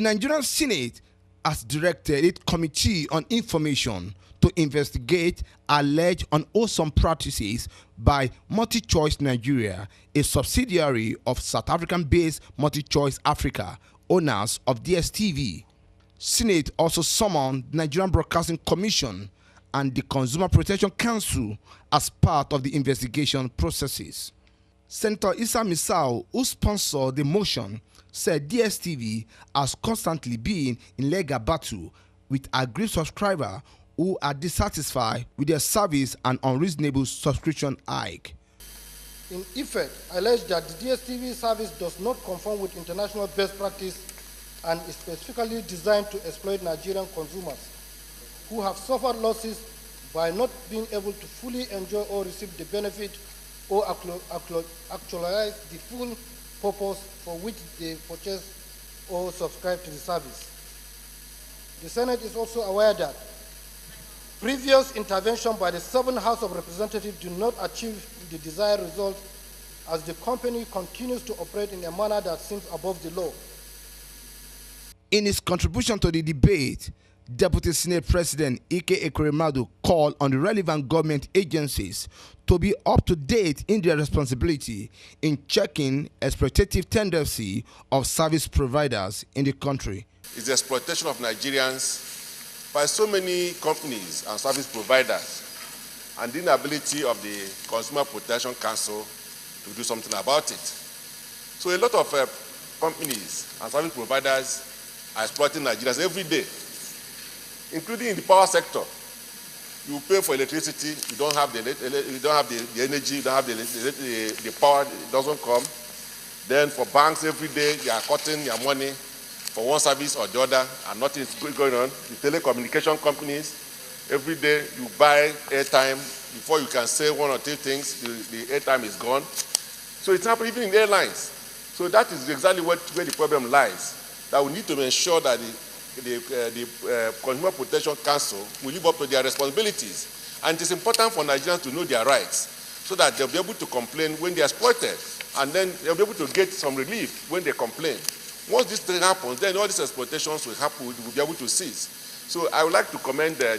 The Nigerian Senate has directed its Committee on Information to investigate alleged unwholesome practices by MultiChoice Nigeria, a subsidiary of South African-based MultiChoice Africa, owners of DSTV. Senate also summoned the Nigerian Broadcasting Commission and the Consumer Protection Council as part of the investigation processes. Senator Issa Misau, who sponsored the motion, said DSTV has constantly been in legal battle with aggrieved subscribers who are dissatisfied with their service and unreasonable subscription hike. In effect, allege that the DSTV service does not conform with international best practice and is specifically designed to exploit Nigerian consumers who have suffered losses by not being able to fully enjoy or receive the benefit or actualize the full purpose for which they purchase or subscribe to the service. The Senate is also aware that previous intervention by the 7th House of Representatives did not achieve the desired result, as the company continues to operate in a manner that seems above the law. In his contribution to the debate, Deputy Senate President Ike Ekwuremadu called on the relevant government agencies to be up to date in their responsibility in checking exploitative tendency of service providers in the country. It's the exploitation of Nigerians by so many companies and service providers, and the inability of the Consumer Protection Council to do something about it. So a lot of companies and service providers are exploiting Nigerians every day, including in the power sector. You pay for electricity, you don't have the energy, you don't have the power, it doesn't come. Then for banks every day, you are cutting your money for one service or the other, and nothing is going on. The telecommunication companies, every day you buy airtime, before you can say one or two things, the airtime is gone. So it's happening even in airlines. So that is exactly where the problem lies, that we need to ensure that the Consumer Protection Council will live up to their responsibilities. And it is important for Nigerians to know their rights so that they'll be able to complain when they're exploited, and then they'll be able to get some relief when they complain. Once this thing happens, then all these exploitations will happen, we'll be able to cease. So I would like to commend the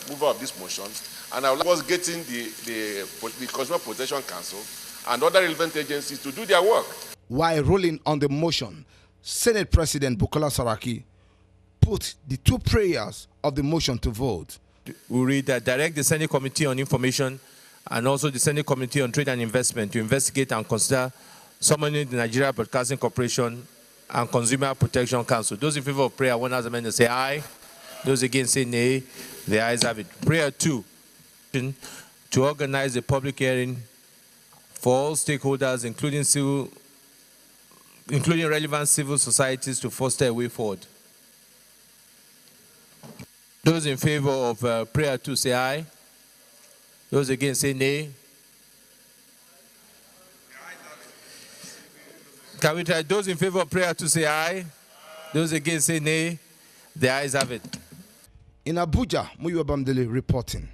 mover of this motion, and I was getting the Consumer Protection Council and other relevant agencies to do their work. While ruling on the motion, Senate President Bukola Saraki put the two prayers of the motion to vote. We read that direct the Senate Committee on Information and also the Senate Committee on Trade and Investment to investigate and consider summoning the Nigeria Broadcasting Corporation and Consumer Protection Council. Those in favor of prayer 1 as amended say aye. Those against say nay. The ayes have it. Prayer 2, to organize a public hearing for all stakeholders, including relevant civil societies, to foster a way forward. Those in favor of prayer 2 say aye. Those against say nay. Can we try? Those in favor of prayer 2 say aye. Those against say nay. The ayes have it. In Abuja, Muyiwa Bamdele reporting.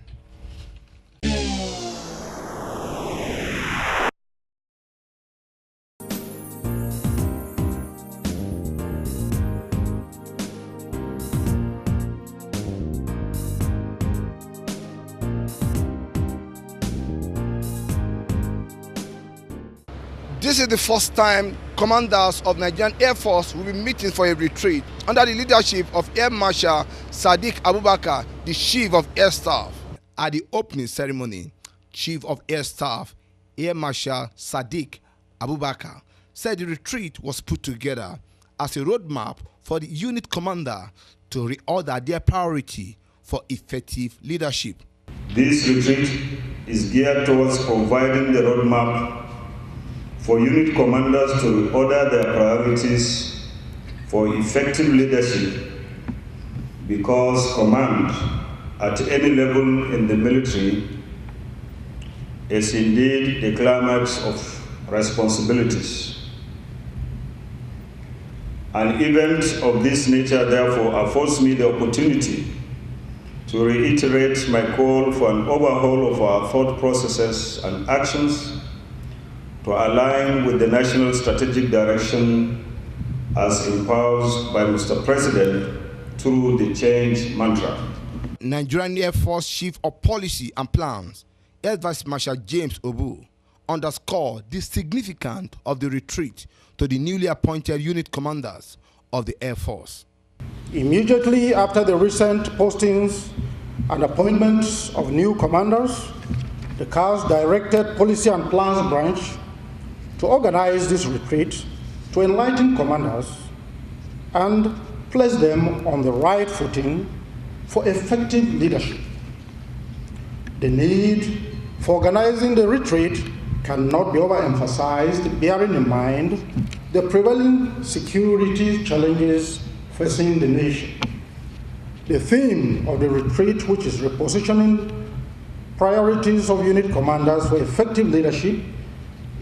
This is the first time commanders of Nigerian Air Force will be meeting for a retreat under the leadership of Air Marshal Sadiq Abubakar, the Chief of Air Staff. At the opening ceremony, Chief of Air Staff Air Marshal Sadiq Abubakar said the retreat was put together as a roadmap for the unit commander to reorder their priority for effective leadership. This retreat is geared towards providing the roadmap for unit commanders to reorder their priorities for effective leadership, because command at any level in the military is indeed the climax of responsibilities. An event of this nature, therefore, affords me the opportunity to reiterate my call for an overhaul of our thought processes and actions to align with the national strategic direction as imposed by Mr. President through the change mantra. Nigerian Air Force Chief of Policy and Plans, Air Vice Marshal James Obu, underscored the significance of the retreat to the newly appointed unit commanders of the Air Force. Immediately after the recent postings and appointments of new commanders, the CAS directed Policy and Plans branch to organize this retreat to enlighten commanders and place them on the right footing for effective leadership. The need for organizing the retreat cannot be overemphasized, bearing in mind the prevailing security challenges facing the nation. The theme of the retreat, which is repositioning priorities of unit commanders for effective leadership,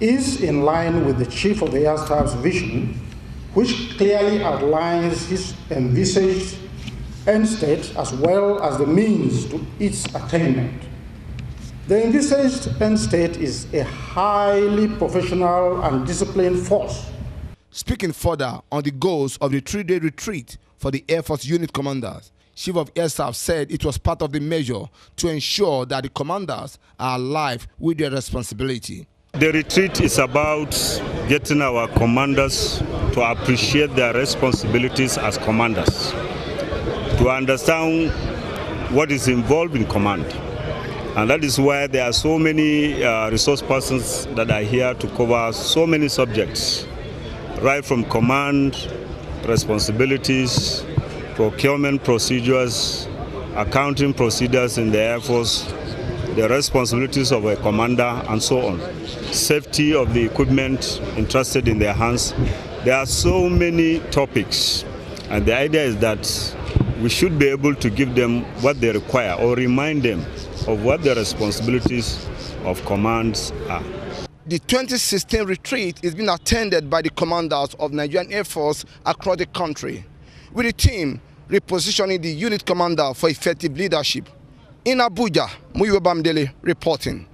is in line with the Chief of the Air Staff's vision, which clearly outlines his envisaged end state as well as the means to its attainment. The envisaged end state is a highly professional and disciplined force. Speaking further on the goals of the 3-day retreat for the Air Force unit commanders, Chief of Air Staff said it was part of the measure to ensure that the commanders are alive with their responsibility. The retreat is about getting our commanders to appreciate their responsibilities as commanders, to understand what is involved in command. And that is why there are so many resource persons that are here to cover so many subjects, right from command, responsibilities, procurement procedures, accounting procedures in the Air Force, the responsibilities of a commander, and so on. Safety of the equipment entrusted in their hands. There are so many topics, and the idea is that we should be able to give them what they require or remind them of what the responsibilities of commands are. The 2016 retreat is being attended by the commanders of Nigerian Air Force across the country, with the team repositioning the unit commander for effective leadership. In Abuja, Muyiwa Bamdele reporting.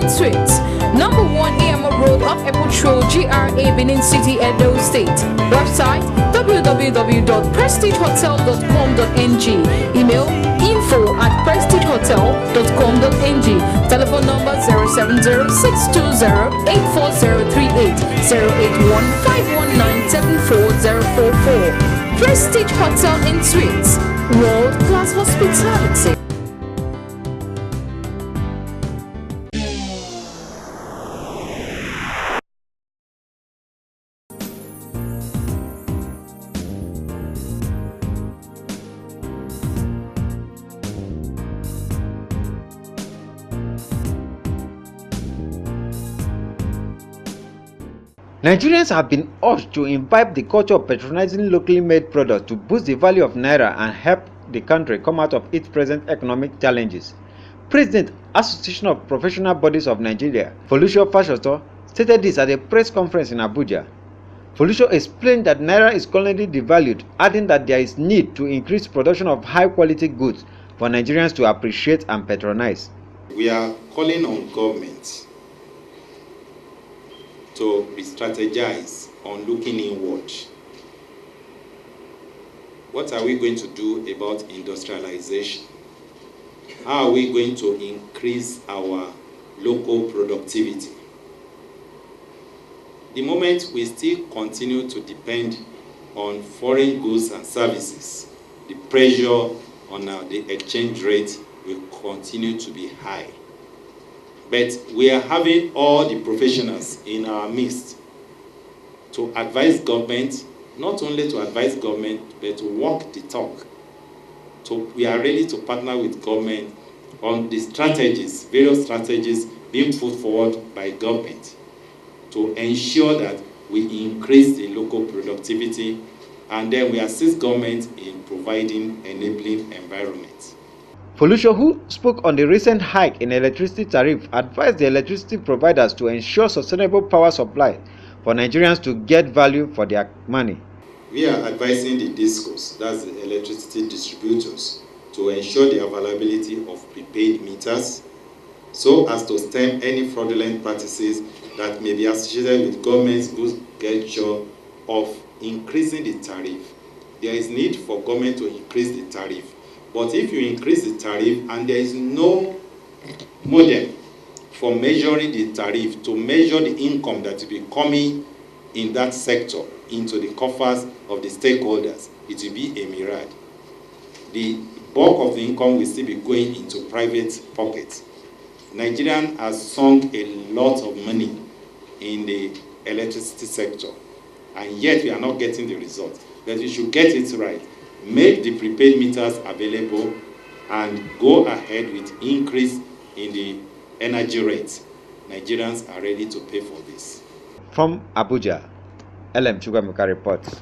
Suites, number 1 AMO Road off Epoch GRA, Benin City, Edo State. Website www.prestigehotel.com.ng. Email info@prestigehotel.com.ng. Telephone number 070-620-84038, 081-519-74044. Prestige Hotel and Suites, world-class hospitality. Nigerians have been urged to imbibe the culture of patronizing locally made products to boost the value of Naira and help the country come out of its present economic challenges. President, Association of Professional Bodies of Nigeria, Folusho Fashoto, stated this at a press conference in Abuja. Folusho explained that Naira is currently devalued, adding that there is need to increase production of high-quality goods for Nigerians to appreciate and patronize. We are calling on government to re-strategize on looking inward. What are we going to do about industrialization? How are we going to increase our local productivity? The moment we still continue to depend on foreign goods and services, the pressure on the exchange rate will continue to be high. But we are having all the professionals in our midst to advise government, not only to advise government, but to walk the talk. So we are ready to partner with government on the strategies, various strategies being put forward by government to ensure that we increase the local productivity, and then we assist government in providing enabling environments. Folusho, who spoke on the recent hike in electricity tariff, advised the electricity providers to ensure sustainable power supply for Nigerians to get value for their money. We are advising the DISCOs, that's the electricity distributors, to ensure the availability of prepaid meters so as to stem any fraudulent practices that may be associated with government's good gesture of increasing the tariff. There is need for government to increase the tariff. But if you increase the tariff and there is no model for measuring the tariff to measure the income that will be coming in that sector into the coffers of the stakeholders, it will be a mirage. The bulk of the income will still be going into private pockets. Nigeria has sunk a lot of money in the electricity sector, and yet we are not getting the results. But we should get it right. Make the prepaid meters available and go ahead with increase in the energy rates. Nigerians are ready to pay for this. From Abuja, LM Chugamuka reports.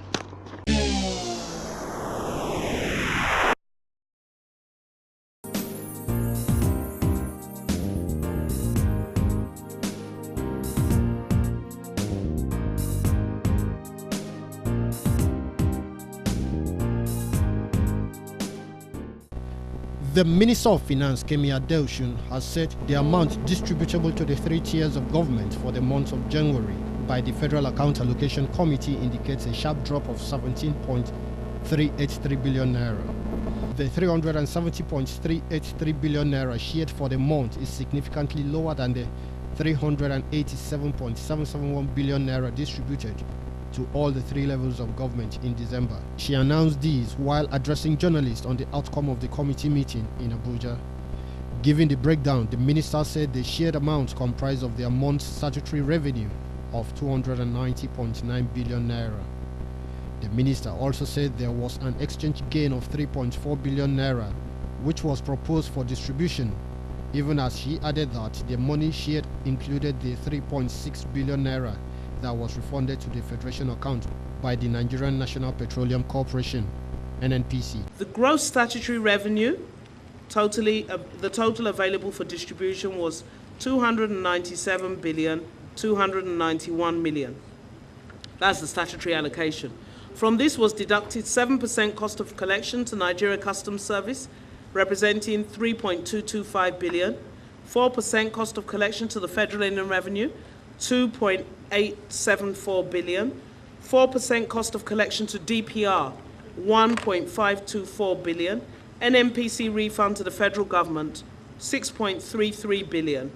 The Minister of Finance, Kemi Adelsun, has said the amount distributable to the 3 tiers of government for the month of January by the Federal Account Allocation Committee indicates a sharp drop of 17.383 billion naira. The 370.383 billion naira shared for the month is significantly lower than the 387.771 billion naira distributed to all the 3 levels of government in December. She announced these while addressing journalists on the outcome of the committee meeting in Abuja. Giving the breakdown, the minister said the shared amount comprised of their month's statutory revenue of 290.9 billion naira. The minister also said there was an exchange gain of 3.4 billion naira, which was proposed for distribution, even as she added that the money shared included the 3.6 billion naira that was refunded to the Federation account by the Nigerian National Petroleum Corporation, NNPC. The gross statutory revenue, the total available for distribution was 297,291 million. That's the statutory allocation. From this was deducted 7% cost of collection to Nigeria Customs Service, representing 3.225 billion, 4% cost of collection to the Federal Inland Revenue, 2.874 billion, 4% cost of collection to DPR, 1.524 billion, NNPC refund to the federal government, 6.33 billion,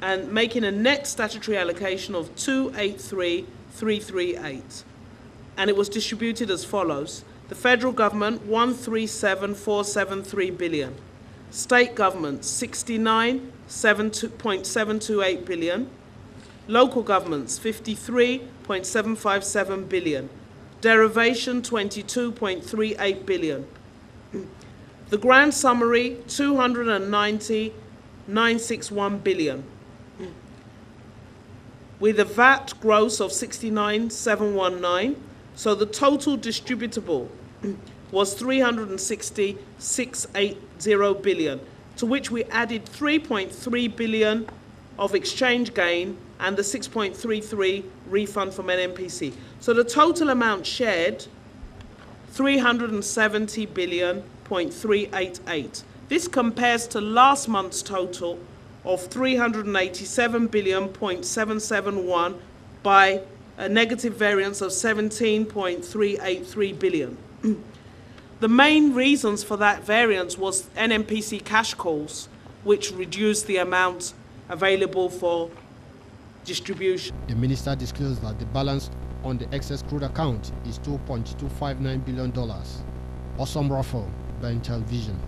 and making a net statutory allocation of 283,338. And it was distributed as follows: the federal government, 137,473 billion, state government, 69.728 billion, local governments, 53.757 billion, derivation, 22.38 billion. The grand summary, 290,961 billion, with a VAT gross of 69,719. So the total distributable was 360,680 billion, to which we added 3.3 billion of exchange gain and the 6.33 refund from NNPC. So the total amount shared, 370 billion.388. This compares to last month's total of 387 billion.771 by a negative variance of 17.383 billion. The main reasons for that variance was NNPC cash calls, which reduced the amount available for distribution. The minister disclosed that the balance on the excess crude account is $2.259 billion. Awesome Raffle, Ben Television.